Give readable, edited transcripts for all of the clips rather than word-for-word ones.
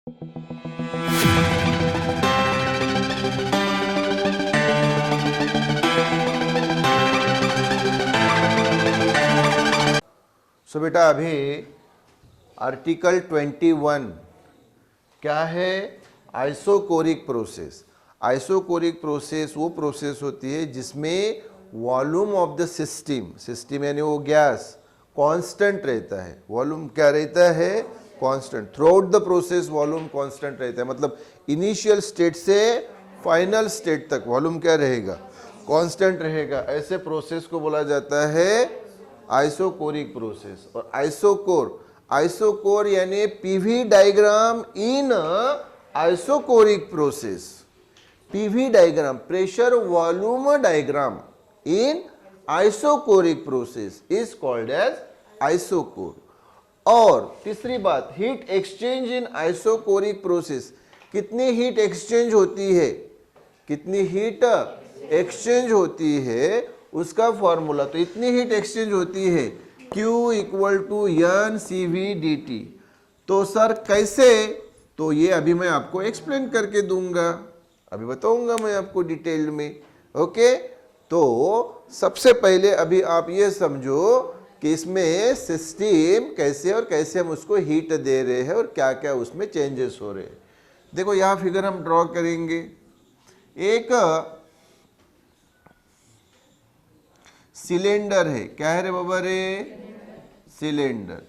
सो बेटा अभी आर्टिकल 21 क्या है? Isochoric process. आइसोकोरिक प्रोसेस वो प्रोसेस होती है जिसमें वॉल्यूम ऑफ द सिस्टम यानी वो गैस कांस्टेंट रहता है। वॉल्यूम क्या रहता है? Constant. Through out the process volume constant रहता है, मतलब इनिशियल स्टेट से फाइनल स्टेट तक वॉल्यूम क्या रहेगा? कांस्टेंट रहेगा। ऐसे प्रोसेस को बोला जाता है आइसोकोरिक प्रोसेस। और आइसोकोर यानी PV diagram in isochoric process. PV diagram, pressure volume diagram in isochoric process is called as isochore. और तीसरी बात, heat exchange in isochoric process. कितनी हीट एक्सचेंज होती है? कितनी हीट एक्सचेंज होती है उसका फॉर्मूला, तो इतनी हीट एक्सचेंज होती है Q equal to N CV/dt। तो सर कैसे? तो ये अभी मैं आपको एक्सप्लेन करके दूंगा, अभी बताऊंगा मैं आपको डिटेल में। ओके, तो सबसे पहले अभी आप ये समझो कि इसमें सिस्टम कैसे और कैसे हम उसको हीट दे रहे हैं और क्या क्या उसमें चेंजेस हो रहे हैं। देखो यहाँ फिगर हम ड्रॉ करेंगे। एक सिलेंडर है, क्या है रे बाबा रे? सिलेंडर।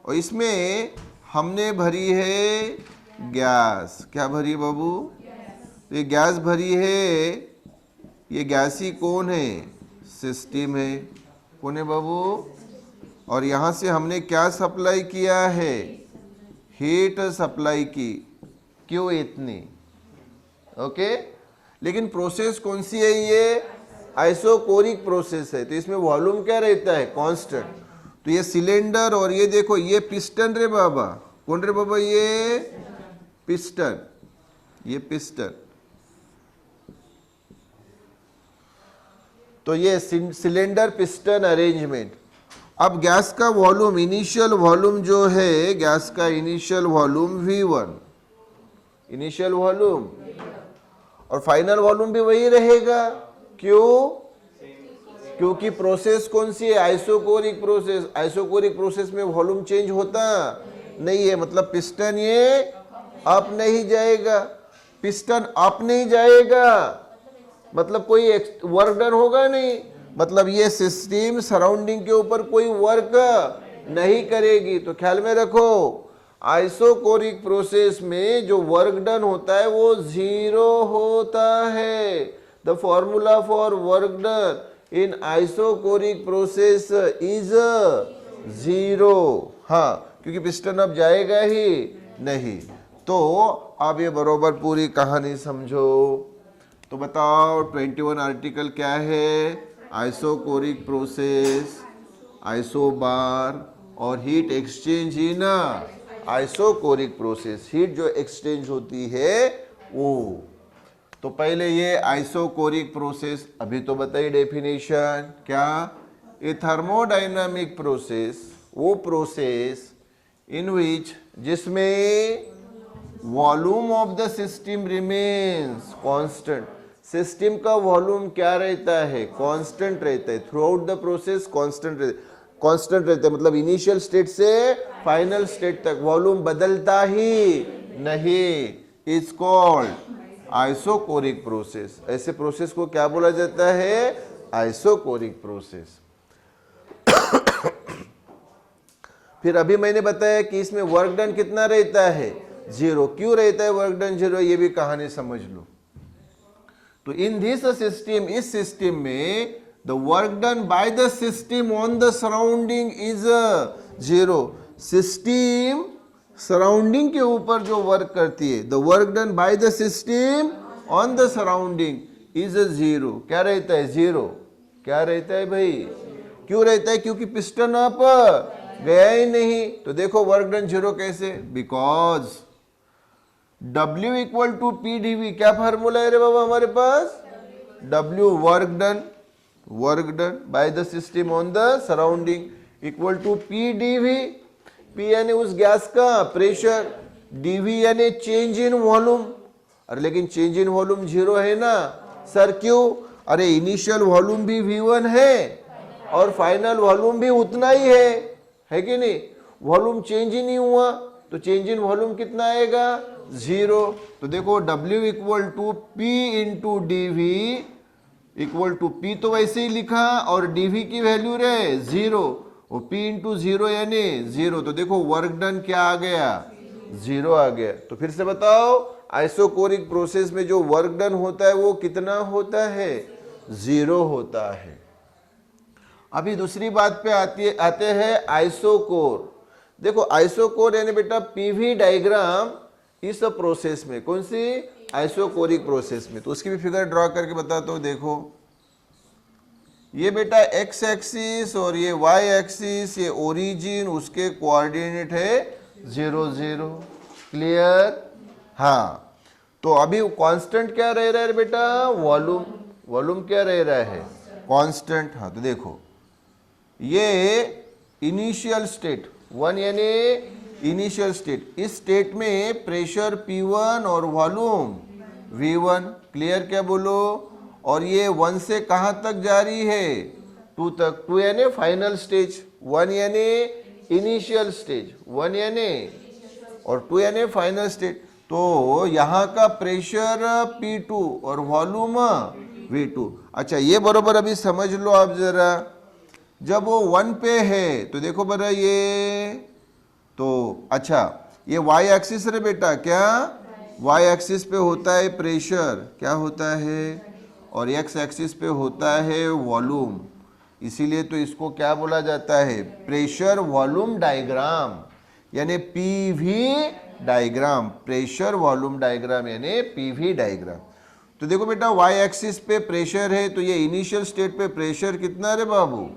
और इसमें हमने भरी है गैस। क्या भरी बाबू? तो ये गैस भरी है। ये गैस ही कौन है? सिस्टम है। कौन है बाबू? और यहाँ से हमने क्या सप्लाई किया है? हीट सप्लाई की। क्यों इतनी? ओके, लेकिन प्रोसेस कौन सी है? ये आइसोकोरिक प्रोसेस है, तो इसमें वॉल्यूम क्या रहता है? कांस्टेंट। तो ये सिलेंडर और ये देखो ये पिस्टन रे बाबा। कौन रे बाबा? ये पिस्टन। ये पिस्टन। तो ये सिलेंडर पिस्टन अरेंजमेंट। अब गैस का वॉल्यूम, इनिशियल वॉल्यूम जो है गैस का, initial volume V1, initial volume, और फाइनल वॉल्यूम भी वही रहेगा। क्यों? क्योंकि प्रोसेस कौन सी है? Isochoric process. आइसोकोरिक प्रोसेस में वॉल्यूम चेंज होता नहीं है, मतलब पिस्टन ये अप नहीं जाएगा। पिस्टन अप नहीं जाएगा मतलब कोई वर्क डन होगा नहीं, मतलब ये सिस्टम सराउंडिंग के ऊपर कोई वर्क नहीं करेगी। तो ख्याल में रखो, आइसोकोरिक प्रोसेस में जो वर्क डन होता है वो 0 होता है। The formula for work done in isochoric process is 0। हाँ, क्योंकि पिस्टन अब जाएगा ही नहीं। तो आप ये बरोबर पूरी कहानी समझो। तो बताओ 21 आर्टिकल क्या है? आइसोकोरिक प्रोसेस, आइसोबार और heat exchange in isochoric process. Heat जो एक्सचेंज होती है वो। तो पहले ये आइसोकोरिक प्रोसेस अभी तो बताइए डेफिनेशन क्या? ए थर्मोडायनामिक प्रोसेस, वो प्रोसेस इन विच, जिसमें volume of the system remains constant. System का वॉल्यूम क्या रहता है? कांस्टेंट रहता है। Through out the process constant रहता है, मतलब इनिशियल स्टेट से फाइनल स्टेट तक वॉल्यूम बदलता ही नहीं। Is called isochoric process. ऐसे प्रोसेस को क्या बोला जाता है? Isochoric process. फिर अभी मैंने बताया कि इसमें वर्क डन कितना रहता है? 0। क्यों रहता है वर्क डन 0? ये भी कहानी समझ लो। तो इन दिस सिस्टम, इस सिस्टम में the work done by the system on the surrounding is 0। System surrounding के ऊपर जो वर्क करती है, the work done by the system on the surrounding is 0। क्या रहता है? 0। क्या रहता है भाई? क्यों रहता है? क्योंकि पिस्टन अप गया ही नहीं। तो देखो वर्क डन 0 कैसे? Because W equal to PdV। क्या फार्मूला है रे बाबा हमारे पास? W work done by the system on the surrounding equal to PdV। P यानी उस गैस का प्रेशर, डीवी यानी चेंज इन वॉल्यूम। अरे लेकिन चेंज इन वॉल्यूम 0 है ना सर, क्यों? अरे इनिशियल वॉल्यूम भी V1 है और फाइनल वॉल्यूम भी उतना ही है कि नहीं? वॉल्यूम चेंज ही नहीं हुआ, तो चेंज इन वॉल्यूम कितना आएगा? 0। तो देखो W equal to P into DV equal to P तो वैसे ही लिखा और DV की वैल्यू रहे 0 और P इंटू 0 यानी 0। तो देखो वर्क डन क्या आ गया? 0 आ गया। तो फिर से बताओ, आइसोकोरिक प्रोसेस में जो वर्क डन होता है वो कितना होता है? 0 होता है। अभी दूसरी बात पे आते हैं आइसोकोर। देखो आइसोकोर यानी बेटा पीवी डायग्राम इस प्रोसेस में, कौन सी? आइसोकोरिक प्रोसेस में। तो उसकी भी फिगर ड्रॉ करके बताता हूं। देखो ये बेटा एक्स एक्सिस और ये वाई एक्सिस, ये ओरिजिन, उसके कोऑर्डिनेट है 0 0। क्लियर? हाँ। तो अभी कांस्टेंट क्या रह रहा है बेटा? वॉल्यूम। वॉल्यूम क्या रह रहा है? कांस्टेंट। हाँ तो देखो ये इनिशियल स्टेट 1 यानी इनिशियल स्टेट, इस स्टेट में प्रेशर P1 और वॉल्यूम V1। क्लियर? क्या बोलो? और ये 1 से कहां तक जारी है? 2 तक। 2 यानी फाइनल स्टेज, 1 यानी इनिशियल स्टेज, 1 यानी और 2 यानी फाइनल स्टेज। तो यहाँ का प्रेशर P2 और वॉल्यूम V2। अच्छा ये बरोबर अभी समझ लो आप जरा। जब वो 1 पे है तो देखो बरा ये, तो अच्छा ये y एक्सिस रे बेटा, क्या y एक्सिस पे होता है प्रेशर, क्या होता है? और x एक्सिस पे होता है वॉल्यूम। इसीलिए तो इसको क्या बोला जाता है? प्रेशर वॉल्यूम डायग्राम यानी PV diagram. Pressure volume diagram यानी पीवी डायग्राम। तो देखो बेटा y एक्सिस पे प्रेशर है, तो ये इनिशियल स्टेट पे प्रेशर कितना रे बाबू?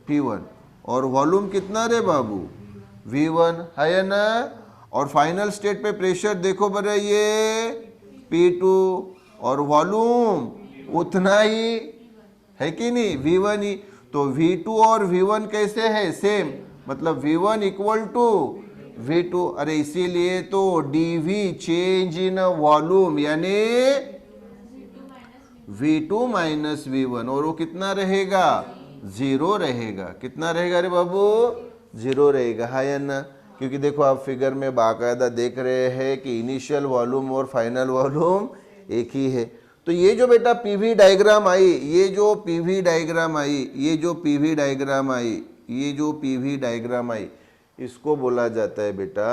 P1 और वॉल्यूम कितना रे बाबू? V1 है ना। और फाइनल स्टेट पे प्रेशर देखो बरा ये P2 और वॉल्यूम उतना ही है कि नहीं? V1 ही। तो V2 और V1 कैसे है? सेम, मतलब V1 इक्वल टू V2। अरे इसीलिए तो DV चेंज इन वॉल्यूम यानी V2 माइनस V1, और वो कितना रहेगा? 0 रहेगा। कितना रहेगा रे बाबू? 0 रहेगा, है या ना? क्योंकि देखो आप फिगर में बाकायदा देख रहे हैं कि इनिशियल वॉल्यूम और फाइनल वॉल्यूम एक ही है। तो ये जो बेटा पीवी डायग्राम आई, ये जो पीवी डायग्राम आई, ये जो पीवी डायग्राम आई, ये जो पीवी डायग्राम आई, इसको बोला जाता है बेटा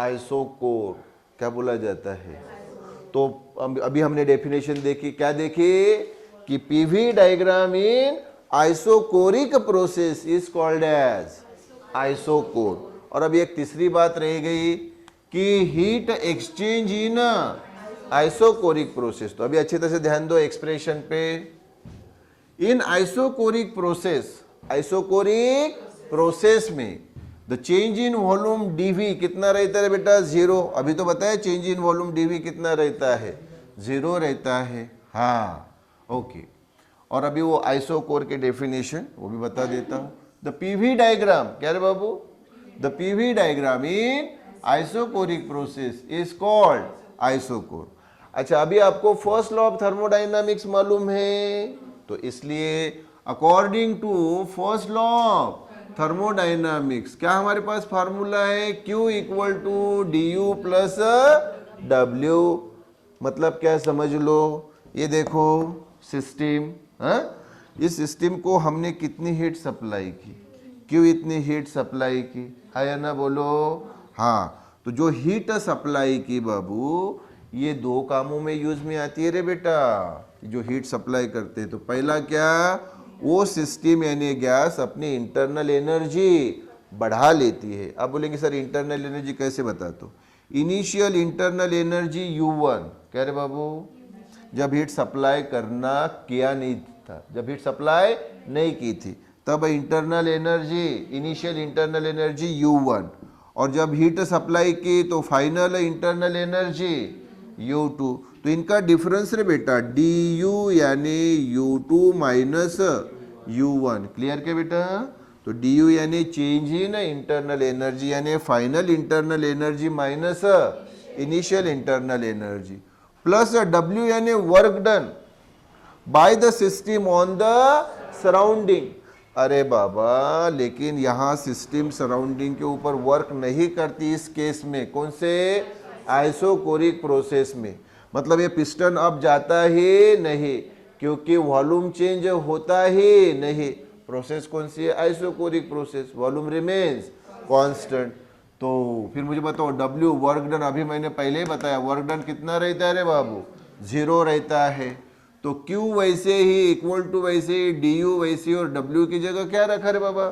आइसोकोर। क्या बोला जाता है? तो अभी हमने डेफिनेशन देखी, क्या देखी? कि PV diagram in isochoric process is called as isochore. और अभी एक तीसरी बात रह गई कि heat exchange in isochoric process. तो अभी अच्छी तरह से ध्यान दो एक्सप्रेशन पे। In isochoric process, isochoric process में the change in volume D V कितना रहता है बेटा? 0। अभी तो बताया चेंज इन वॉल्यूम डीवी कितना रहता है? 0 रहता है। हाँ ओके। और अभी वो आइसोकोर के डेफिनेशन वो भी बता देता हूं। द पीवी डायग्राम, क्या रे बाबू? The PV diagram in isochoric process is called isochore. अच्छा अभी आपको फर्स्ट लॉ ऑफ थर्मोडायनामिक्स मालूम है, तो इसलिए according to first law of thermodynamics क्या हमारे पास फार्मूला है? Q equal to du plus W। मतलब क्या समझ लो, ये देखो सिस्टम, इस सिस्टम को हमने कितनी हीट सप्लाई की? Q इतनी हीट सप्लाई की, है या ना? बोलो हाँ। तो जो हीट सप्लाई की बाबू, ये 2 कामों में यूज में आती है रे बेटा, जो हीट सप्लाई करते हैं। तो पहला क्या? वो सिस्टम यानी गैस अपनी इंटरनल एनर्जी बढ़ा लेती है। अब बोलेंगे सर इंटरनल एनर्जी कैसे बता? तो इनिशियल इंटरनल एनर्जी U1, क्या रे बाबू? जब हीट सप्लाई करना किया नहीं था, जब हीट सप्लाई नहीं की थी, तब internal energy, initial internal energy U1, और जब हीट सप्लाई की तो फाइनल इंटरनल एनर्जी U2। तो इनका डिफरेंस रे बेटा du यानी U2 माइनस U1। क्लियर के बेटा? तो du यानी चेंज इन इंटरनल एनर्जी यानी final internal energy minus initial internal energy plus w यानी work done by the system on the surrounding. अरे बाबा, लेकिन यहाँ सिस्टम सराउंडिंग के ऊपर वर्क नहीं करती इस केस में। कौन से? आइसोकोरिक प्रोसेस में। मतलब ये पिस्टन अब जाता ही नहीं क्योंकि वॉल्यूम चेंज होता ही नहीं। प्रोसेस कौन सी है? Isochoric process. Volume remains constant. तो फिर मुझे बताओ W वर्क डन, अभी मैंने पहले ही बताया वर्क डन कितना रहता है रे बाबू? 0 रहता है। तो Q वैसे ही इक्वल टू वैसे ही du वैसे ही और W की जगह क्या रखा रे बाबा?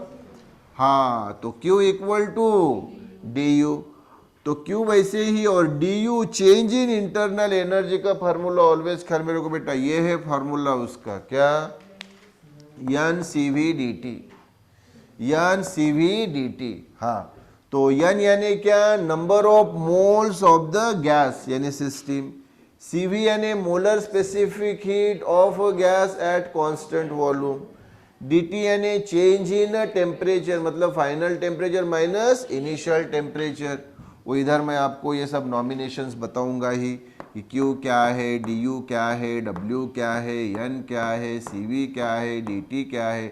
हाँ, तो Q इक्वल टू du। तो Q वैसे ही और du change in internal energy का फार्मूला ऑलवेज ख्याल में रखो बेटा, ये है फार्मूला उसका। क्या? n CV dt, n CV dt। हाँ, तो n यानी क्या? Number of moles of the gas यानी सिस्टम। CV यानी molar specific heat of gas at constant volume. dt यानी चेंज इन टेम्परेचर, मतलब final temperature minus initial temperature. वो इधर मैं आपको ये सब नॉमिनेशंस बताऊंगा ही कि Q क्या है, du क्या है, W क्या है, n क्या है, CV क्या है, dt क्या है।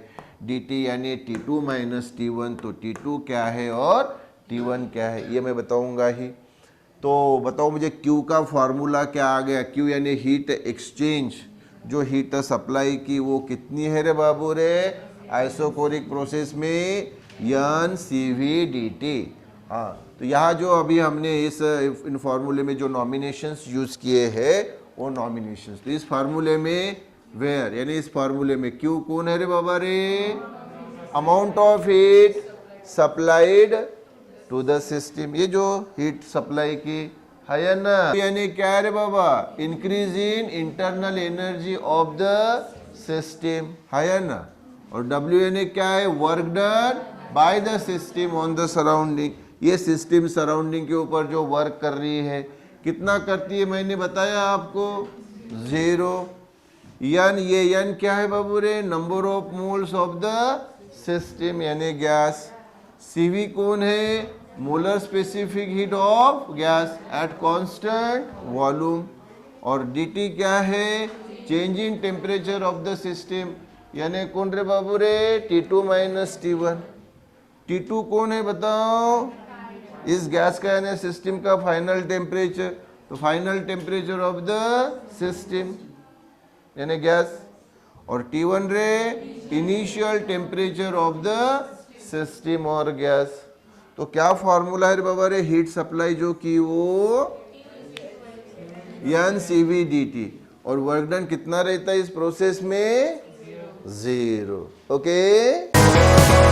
dt यानी T2 माइनस T1, तो T2 क्या है और T1 क्या है, ये मैं बताऊंगा ही। तो बताओ मुझे Q का फार्मूला क्या आ गया? Q यानी हीट एक्सचेंज, जो हीट सप्लाई की वो कितनी है रे बाबू रे? आइसोकोरिक प्रोसेस में n CV dt। हाँ, तो यहाँ जो अभी हमने इन फार्मूले में जो नॉमिनेशंस यूज किए हैं वो नॉमिनेशंस, तो इस फार्मूले में वेयर यानी इस फार्मूले में Q कौन है रे बाबा रे? Amount of heat supplied to the system, ये जो हीट सप्लाई की है ना, यानी क्या है रे बाबा? Increase in internal energy of the system है ना। और W यानी क्या है? Work done by the system on the surrounding. ये सिस्टम सराउंडिंग के ऊपर जो वर्क कर रही है कितना करती है मैंने बताया आपको? 0। n, ये n क्या है बाबू रे? Number of moles of the system यानी गैस। CV कौन है? Molar specific heat of gas at constant volume. और dt क्या है? Change in temperature of the system यानी कौन रे बाबू रे? T2 minus T1। T2 कौन है बताओ? इस गैस का यानी सिस्टम का फाइनल टेम्परेचर, तो final temperature of the system यानी गैस। और T1 रे? Initial temperature of the system और गैस। तो क्या फॉर्मूला है बाबा रे? हीट सप्लाई जो की वो n CV dt। और वर्क डन कितना रहता है इस प्रोसेस में? 0। ओके।